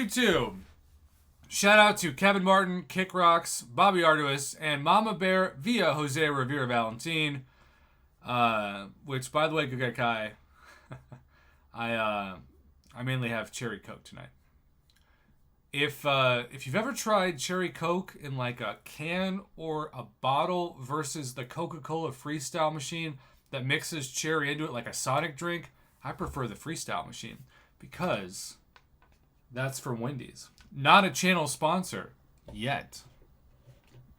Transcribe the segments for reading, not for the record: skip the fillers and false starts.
YouTube. Shout out to Kevin Martin, Kick Rocks, Bobby Arduous, and Mama Bear via Jose Rivera Valentin. Which, by the way, good guy Kai, I mainly have cherry Coke tonight. If you've ever tried cherry Coke in like a can or a bottle versus the Coca-Cola Freestyle machine that mixes cherry into it like a Sonic drink, I prefer the Freestyle machine because that's from Wendy's. Not a channel sponsor yet.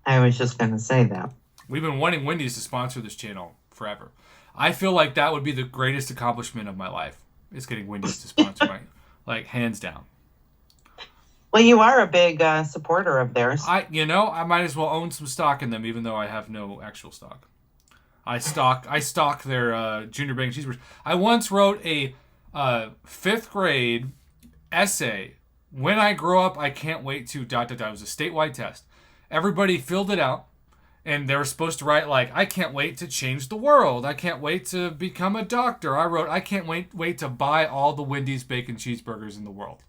I was just going to say that. We've been wanting Wendy's to sponsor this channel forever. I feel like that would be the greatest accomplishment of my life, is getting Wendy's to sponsor my, like, hands down. Well, you are a big supporter of theirs. I might as well own some stock in them, even though I have no actual stock. I stock their junior bacon cheeseburgers. I once wrote a 5th grade essay. When I grow up, I can't wait to ... It was a statewide test. Everybody filled it out, and they were supposed to write, like, I can't wait to change the world. I can't wait to become a doctor. I wrote, I can't wait to buy all the Wendy's bacon cheeseburgers in the world.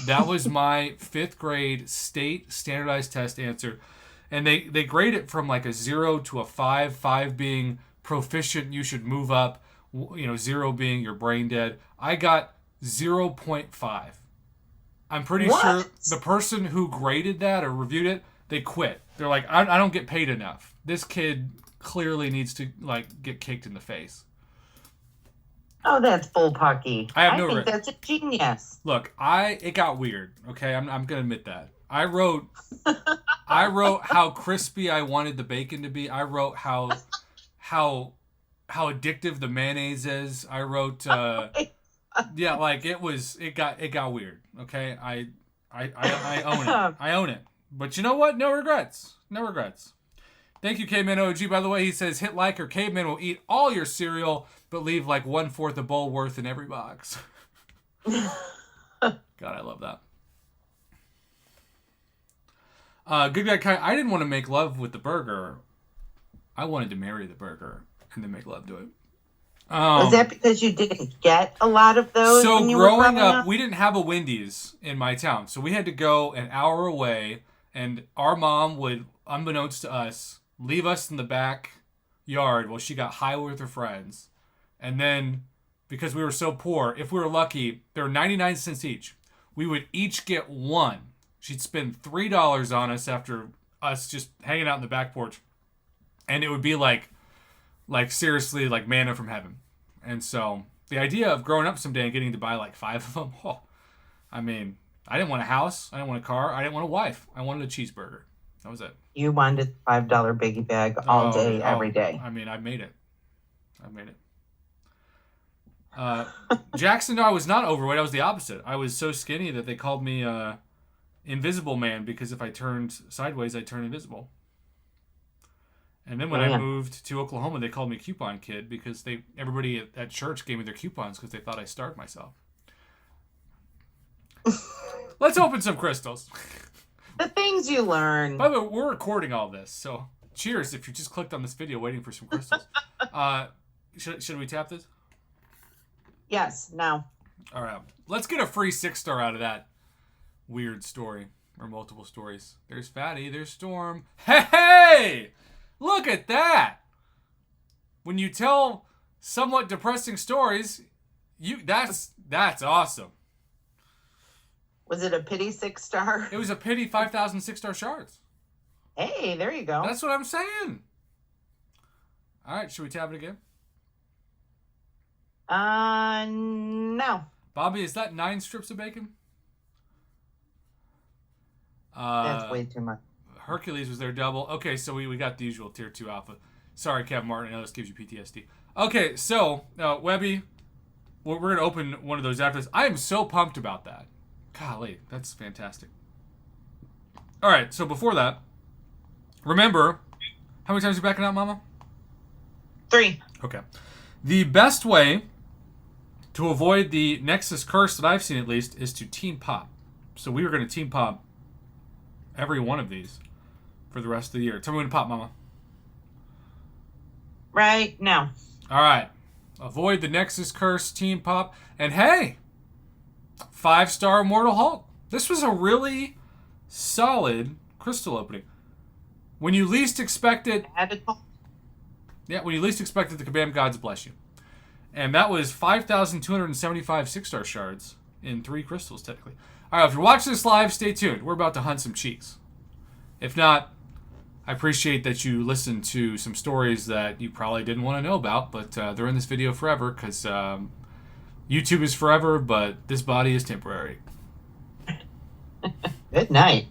That was my 5th grade state standardized test answer. And they grade it from like a 0 to a 5, 5 being proficient, you should move up, 0 being you're brain dead. I got 0.5. I'm pretty sure the person who graded that or reviewed it, they quit. They're like, I don't get paid enough. This kid clearly needs to like get kicked in the face. Oh, that's bullpucky. I think that's a genius. Look, it got weird. Okay, I'm gonna admit that. I wrote how crispy I wanted the bacon to be. I wrote how addictive the mayonnaise is. I wrote yeah, like it got weird. Okay, I own it. I own it. But you know what? No regrets. No regrets. Thank you, Caveman OG. By the way, he says hit like or Caveman will eat all your cereal, but leave like 1/4 a bowl worth in every box. God, I love that. Good guy Kai, I didn't want to make love with the burger. I wanted to marry the burger and then make love to it. Was that because you didn't get a lot of those? So when you growing were up, we didn't have a Wendy's in my town. So we had to go an hour away, and our mom would, unbeknownst to us, leave us in the backyard while she got high with her friends. And then, because we were so poor, if we were lucky, they were 99 cents each. We would each get one. She'd spend $3 on us after us just hanging out in the back porch. And it would be like seriously, like manna from heaven. And so the idea of growing up someday and getting to buy like 5 of them, I mean, I didn't want a house. I didn't want a car. I didn't want a wife. I wanted a cheeseburger. That was it. You wanted a $5 biggie bag all day, every day. I mean, I made it. Jackson, no, I was not overweight. I was the opposite. I was so skinny that they called me Invisible Man, because if I turned sideways, I turned invisible. And then when I moved to Oklahoma, they called me Coupon Kid, because everybody at church gave me their coupons because they thought I starved myself. Let's open some crystals. The things you learn. By the way, we're recording all this, so cheers if you just clicked on this video waiting for some crystals. Should we tap this? Yes, now. All right. Let's get a free 6-star out of that weird story, or multiple stories. There's Fatty, there's Storm. Hey! Look at that! When you tell somewhat depressing stories, that's awesome. Was it a pity 6-star? It was a pity 5,000 6-star shards. Hey, there you go. That's what I'm saying. All right, should we tap it again? No. Bobby, is that 9 strips of bacon? That's way too much. Hercules was their double. Okay, so we got the usual tier 2 alpha. Sorry, Kevin Martin. I know this gives you PTSD. Okay, so, Webby, we're going to open one of those after this. I am so pumped about that. Golly, that's fantastic. All right, so before that, remember, how many times are you backing out, Mama? 3. Okay. The best way to avoid the Nexus curse that I've seen, at least, is to team pop. So we were going to team pop every one of these for the rest of the year. Tell me when to pop, Mama. Right now. All right. Avoid the Nexus curse, team pop. And hey, 5-star Immortal Hulk. This was a really solid crystal opening. When you least expect it, when you least expect it, the Kabam gods bless you. And that was 5,275 6-star shards in 3 crystals, technically. All right, if you're watching this live, stay tuned. We're about to hunt some cheeks. If not, I appreciate that you listened to some stories that you probably didn't want to know about, but they're in this video forever because YouTube is forever, but this body is temporary. Good night.